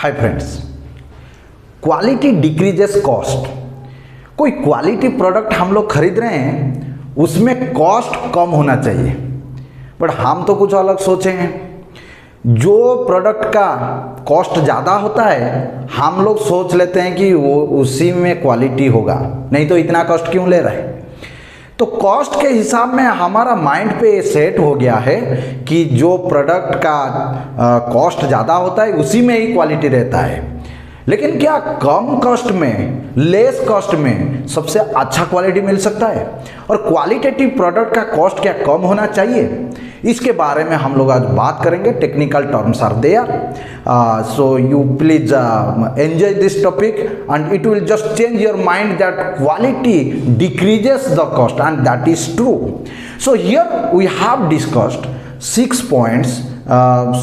Hi friends, quality decreases cost. कोई quality product हम लोग खरीद रहे हैं, उसमें कॉस्ट कम होना चाहिए, बट हम तो कुछ अलग सोचे हैं। जो प्रोडक्ट का कॉस्ट ज़्यादा होता है, हम लोग सोच लेते हैं कि वो उसी में क्वालिटी होगा, नहीं तो इतना कॉस्ट क्यों ले रहे हैं। तो कॉस्ट के हिसाब में हमारा माइंड पे सेट हो गया है कि जो प्रोडक्ट का कॉस्ट ज़्यादा होता है उसी में ही क्वालिटी रहता है। लेकिन क्या कम कॉस्ट में, लेस कॉस्ट में सबसे अच्छा क्वालिटी मिल सकता है? और क्वालिटेटिव प्रोडक्ट का कॉस्ट क्या कम होना चाहिए? इसके बारे में हम लोग आज बात करेंगे। Technical terms are there, so you please enjoy this topic and it will just change your mind that quality decreases the cost and that is true. So here we have discussed 6 points.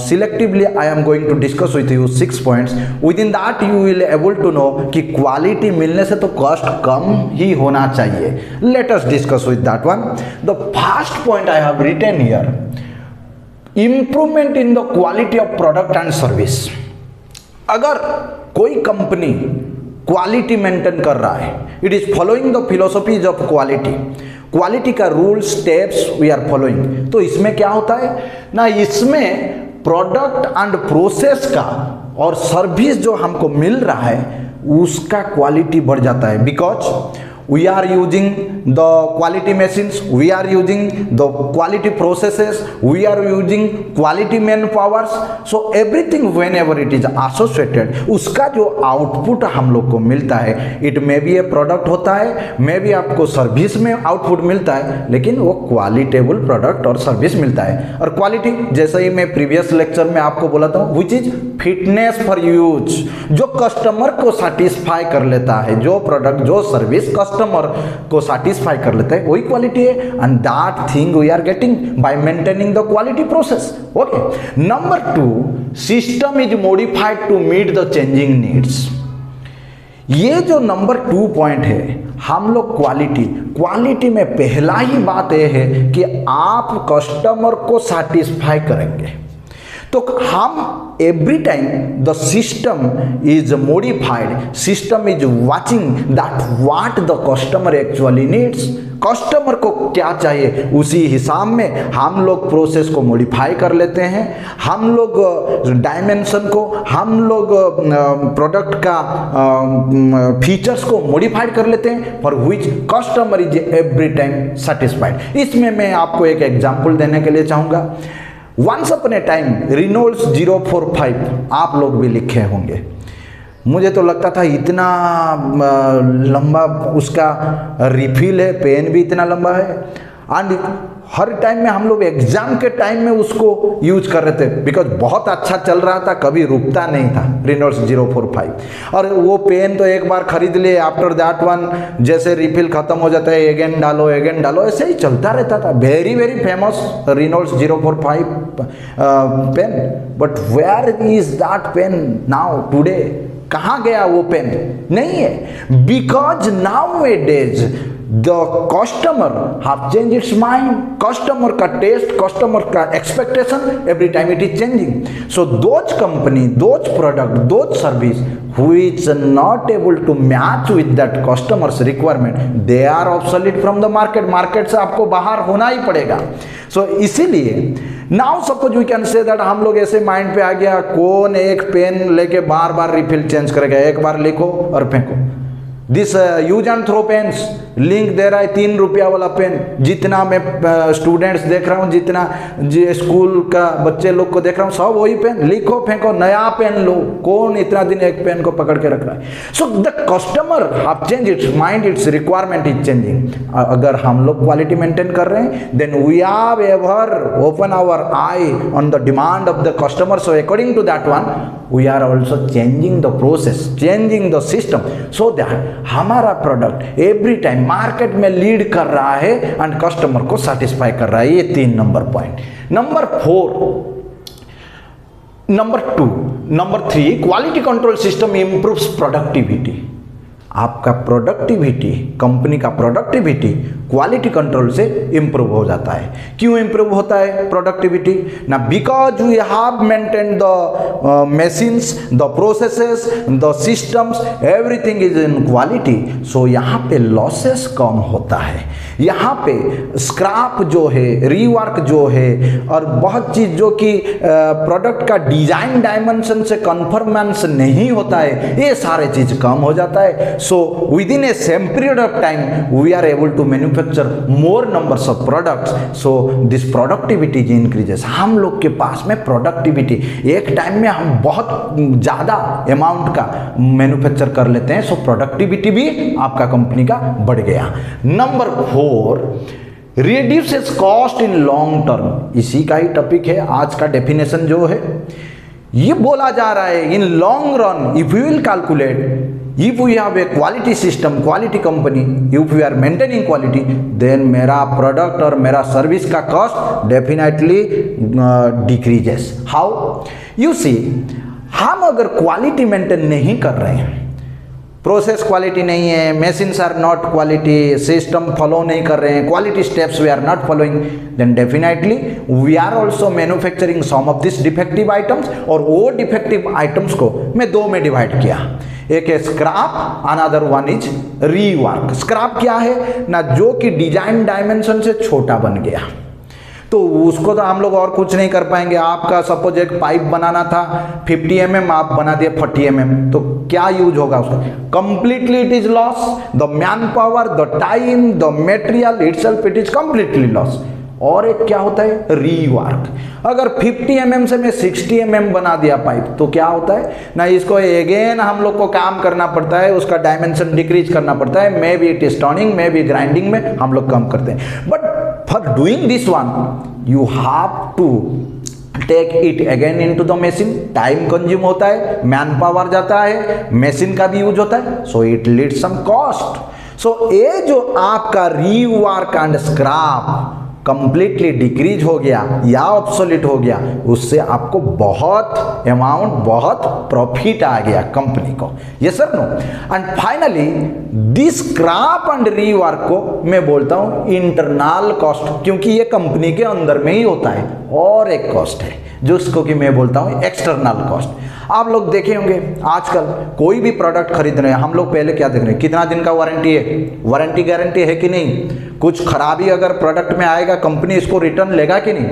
Selectively I am going to discuss with you 6 points. Within that you will able to know कि quality मिलने से तो cost कम ही होना चाहिए। Let us discuss with that one. The first point I have written here, improvement in the quality of product and service. अगर कोई company quality maintain कर रहा है, it is following the philosophies of quality का rule steps we are following, तो इसमें क्या होता है ना, इसमें प्रोडक्ट एंड प्रोसेस का और सर्विस जो हमको मिल रहा है उसका क्वालिटी बढ़ जाता है। Because we are using the quality machines, we are using the quality processes, we are using quality manpowers, so everything whenever it is associated, उसका जो आउटपुट हम लोग को मिलता है, it may be A product होता है, मे बी आपको सर्विस में आउटपुट मिलता है, लेकिन वो क्वालिटेबल प्रोडक्ट और सर्विस मिलता है। और क्वालिटी जैसे ही मैं प्रीवियस लेक्चर में आपको बोला था, which is fitness for use, जो कस्टमर को सेटिस्फाई कर लेता है, जो प्रोडक्ट जो सर्विस कस्टमर को सेटिस्फाई कर लेते हैं, वही क्वालिटी है। And that thing we are getting by maintaining the quality process. Okay, number 2, system is modified to meet the changing needs. ये जो नंबर 2 पॉइंट है, हम लोग क्वालिटी में पहला ही बात यह है कि आप कस्टमर को सेटिस्फाई करेंगे। तो हम every time the system is modified, system is watching that what the customer actually needs. Customer को क्या चाहिए, उसी हिसाब में हम लोग प्रोसेस को मॉडिफाई कर लेते हैं, हम लोग डायमेंशन को, हम लोग प्रोडक्ट का फीचर्स को मॉडिफाइड कर लेते हैं, for which customer is every time satisfied. इसमें मैं आपको एक एग्जांपल देने के लिए चाहूँगा। Once upon a time Reynolds 045 आप लोग भी लिखे होंगे। मुझे तो लगता था इतना लंबा उसका रिफिल है, पेन भी इतना लंबा है, एंड हर टाइम में हम लोग एग्जाम के टाइम में उसको यूज कर रहे थे, बिकॉज बहुत अच्छा चल रहा था, कभी रुकता नहीं था रिनोल्ड्स 045। और वो पेन तो एक बार खरीद लिए, आफ्टर दैट वन जैसे रिफिल खत्म हो जाता है, अगेन डालो ऐसे ही चलता रहता था। Very very famous Reynolds 045 pen. But where is that pen now today? कहाँ गया वो पेन? नहीं है, because nowadays the customer have changed its mind, customer का taste, customer का expectation, every time it is changing. So those company, those product, those service which are not able to match with that customer's requirement, they are obsolete from the market से आपको बाहर होना ही पड़ेगा। So इसीलिए now suppose we can say that हम लोग ऐसे mind पे आ गया, कौन एक पेन लेके बार बार रिफिल चेंज करेगा, एक बार लिखो और फेंको। This use and throw pens, link दे रहा है 3 रुपया वाला पेन। जितना मैं स्टूडेंट्स देख रहा हूँ, जितना स्कूल का बच्चे लोग को देख रहा हूँ, सब वही पेन, लिखो फेंको, नया पेन लो। कौन इतना दिन एक पेन को पकड़ के रख रहा है? So the customer have change its mind, its requirement is changing. अगर हम लोग क्वालिटी मेंटेन कर रहे हैं, then we have ever open our eye on the demand of the customer. So according to that one we are also changing the process, changing the system, so that हमारा product every time market में lead कर रहा है and customer को satisfy कर रहा है। ये 3 number point. Number 3, quality control system improves productivity. आपका प्रोडक्टिविटी, कंपनी का प्रोडक्टिविटी क्वालिटी कंट्रोल से इम्प्रूव हो जाता है। क्यों इम्प्रूव होता है प्रोडक्टिविटी ना? Because we have maintain the machines, the processes, the systems, everything is in quality. So यहाँ पे लॉसेस कम होता है, यहाँ पे स्क्रैप जो है, रीवर्क जो है, और बहुत चीज़ जो कि प्रोडक्ट का डिजाइन डायमेंशन से कन्फर्मेंस नहीं होता है, ये सारे चीज़ कम हो जाता है। So within a same period of time we are able to manufacture more numbers of products. So this productivity increases. हम लोग के पास में प्रोडक्टिविटी एक टाइम में हम बहुत ज़्यादा अमाउंट का मैन्युफैक्चर कर लेते हैं। सो प्रोडक्टिविटी भी आपका कंपनी का बढ़ गया। Number 4, reduces cost in long term. इसी का ही टॉपिक है आज का डेफिनेशन जो है। ये बोला जा रहा है in long run if you will calculate, if we have a quality system, quality company, if we are maintaining quality, then मेरा प्रोडक्ट और मेरा सर्विस का cost definitely decreases. How? You see, हम अगर क्वालिटी मेंटेन नहीं कर रहे हैं, प्रोसेस क्वालिटी नहीं है, machines are not quality, system follow नहीं कर रहे हैं, quality steps we are not following, then definitely we are also manufacturing some of this defective items. और वो डिफेक्टिव आइटम्स को मैं 2 में डिवाइड किया। एक है scrap, another one is rework. Scrap क्या है ना? जो कि डिजाइन डायमेंशन से छोटा बन गया, तो उसको तो हम लोग और कुछ नहीं कर पाएंगे। आपका सपोज एक पाइप बनाना था 50 mm, आप बना दिए 40 mm, तो क्या यूज होगा उसका? Completely it is loss. The man power, the time, the material itself, it is completely loss. और एक क्या होता है? रीवर्क। अगर 50 mm से मैं 60 mm बना दिया पाइप, तो क्या होता है ना? इसको अगेन हम लोग को काम करना पड़ता है, उसका डायमेंशन डिक्रीज करना पड़ता है। Maybe it is turning, maybe grinding में हम लोग कम करते हैं। But for doing this one you have to take it again into the machine. Time consume होता है, मैन पावर जाता है, मशीन का भी यूज होता है। So it leads some cost. So ये जो आपका rework and scrap completely decrease हो गया या ऑब्सोलीट हो गया, उससे आपको बहुत अमाउंट, बहुत प्रॉफिट आ गया कंपनी को। Yes sir, no? And finally this scrap and rework को मैं बोलता हूं इंटरनल कॉस्ट, क्योंकि ये कंपनी के अंदर में ही होता है। और एक कॉस्ट है जिसको कि मैं बोलता हूं एक्सटर्नल कॉस्ट। आप लोग देखे होंगे आजकल कोई भी प्रोडक्ट खरीद रहे हैं, हम लोग पहले क्या देख रहे हैं? कितना दिन का वारंटी है, वारंटी गारंटी है कि नहीं, कुछ खराबी अगर प्रोडक्ट में आएगा कंपनी इसको रिटर्न लेगा कि नहीं,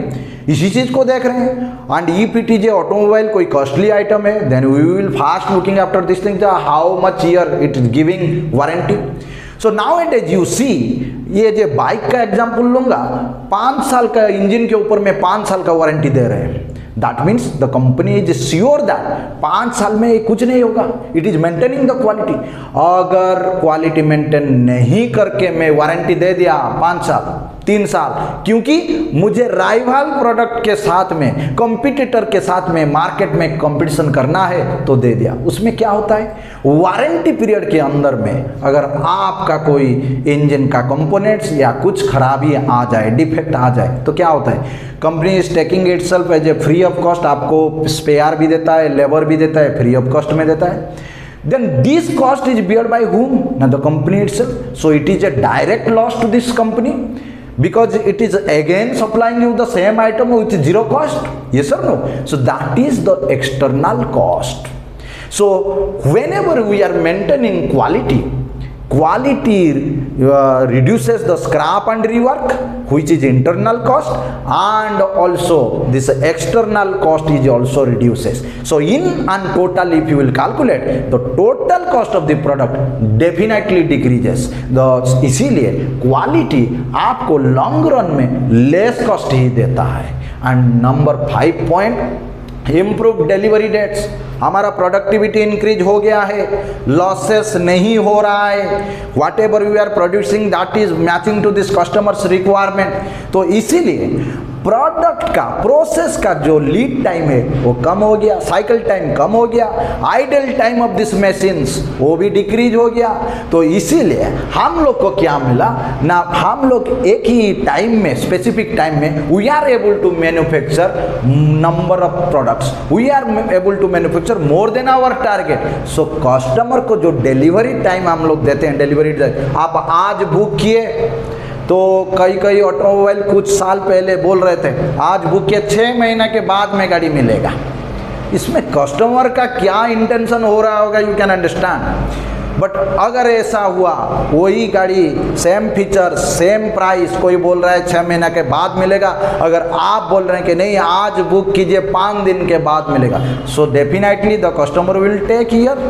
इसी चीज को देख रहे हैं। And if it is a automobile, कोई कॉस्टली आइटम है, then we will fast looking after this thing, how much year it is giving warranty. So now it is you see, ये जो बाइक का एग्जाम्पल लूंगा, 5 साल का engine के ऊपर में 5 साल का वारंटी दे रहे हैं। That means the company is sure that 5 साल में कुछ नहीं होगा, it is maintaining the quality. अगर क्वालिटी मेंटेन नहीं करके मैं वारंटी दे दिया 5 साल, 3 साल, क्योंकि मुझे राइवल प्रोडक्ट के साथ में, कंपटीटर के साथ में मार्केट में कंपटीशन करना है, तो दे दिया। उसमें क्या होता है? वारंटी पीरियड के अंदर में अगर आपका कोई इंजन का कंपोनेंट्स या कुछ खराबी आ जाए, डिफेक्ट आ जाए, तो क्या होता है? Company is taking itself as a free of cost, आपको स्पेयर भी देता है, लेबर भी देता है, फ्री ऑफ कॉस्ट में देता है। Then this cost is bear by whom? Now the company itself. So it is a direct loss to this company, because it is again supplying you the same item with zero cost. Yes or no? So that is the external cost. So whenever we are maintaining quality reduces the scrap and rework, which is internal cost, and also this external cost is also reduces. So in and total if you will calculate, the total cost of the product definitely decreases. इसीलिए quality आपको long run में less cost ही देता है। And number 5 point, improve delivery dates. हमारा productivity increase हो गया है, लॉसेस नहीं हो रहा है, whatever we are producing that is matching to this customers requirement. तो इसीलिए प्रोडक्ट का, प्रोसेस का जो लीड टाइम है वो कम हो गया, साइकिल टाइम कम हो गया, idle time of this machines वो भी डिक्रीज हो गया। तो इसीलिए हम लोग को क्या मिला ना, हम लोग एक ही टाइम में, स्पेसिफिक टाइम में we are able to manufacture number of products, we are able to manufacture more than our target. So customer को जो डिलीवरी टाइम हम लोग देते हैं, डिलीवरी आप आज बुक किए, तो कई ऑटोमोबाइल कुछ साल पहले बोल रहे थे आज बुक किया 6 महीने के बाद में गाड़ी मिलेगा। इसमें कस्टमर का क्या इंटेंशन हो रहा होगा, यू कैन अंडरस्टैंड। बट अगर ऐसा हुआ, वही गाड़ी सेम फीचर सेम प्राइस, कोई बोल रहा है 6 महीना के बाद मिलेगा, अगर आप बोल रहे हैं कि नहीं आज बुक कीजिए 5 दिन के बाद मिलेगा, so definitely the customer will take your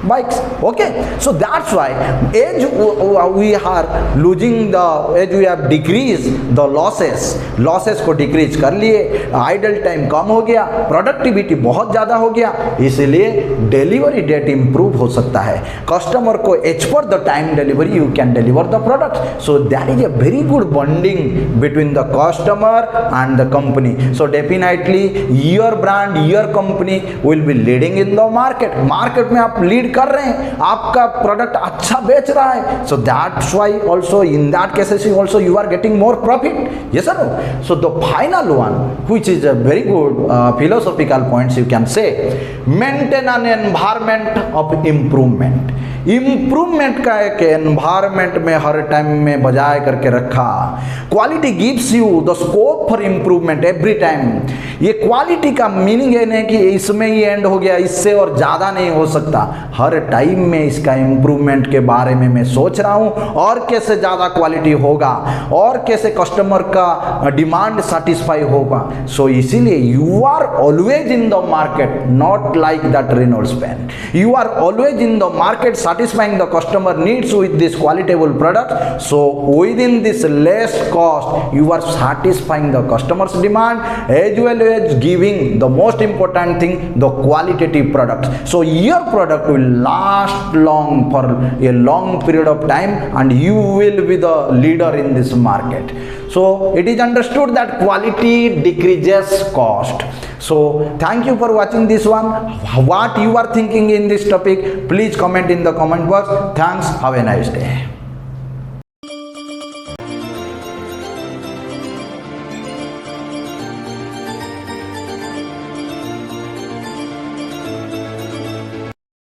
bikes. Okay, so that's why as we are losing the, as we have decreased the losses को डिक्रीज कर लिए, आइडल टाइम कम हो गया, प्रोडक्टिविटी बहुत ज़्यादा हो गया, इसलिए डिलीवरी डेट इम्प्रूव हो सकता है। कस्टमर को एज पर the time delivery you can deliver the product, so that is a very good bonding between the customer and the company. So definitely your brand, your company will be leading in the market में आप lead कर रहे हैं, आपका product अच्छा बेच रहा है, so that's why also in that cases also you are getting more profit. Yes sir. So the final one which is a very good philosophical points you can say, maintain an environment of improvement। Improvement का एक environment में हर time में बजाय करके रखा। Quality gives you the scope for improvement every time. ये quality का meaning ये नहीं कि इसमें ही एंड हो गया, इससे और ज़्यादा नहीं हो सकता। हर टाइम में इसका इम्प्रूवमेंट के बारे में मैं सोच रहा हूँ, और कैसे ज़्यादा क्वालिटी होगा, और कैसे कस्टमर का डिमांड सेटिस्फाई होगा। सो इसीलिए you are always in the market, not like that Reynolds pen. You are always in the market satisfying the customer needs with this qualitable product. So within this less cost you are satisfying the customer's demand as well as giving the most important thing, the qualitative product. So your product will last long for a long period of time and you will be the leader in this market. So it is understood that quality decreases cost. So thank you for watching this one. What you are thinking in this topic, please comment in the comment box. Thanks. Have a nice day.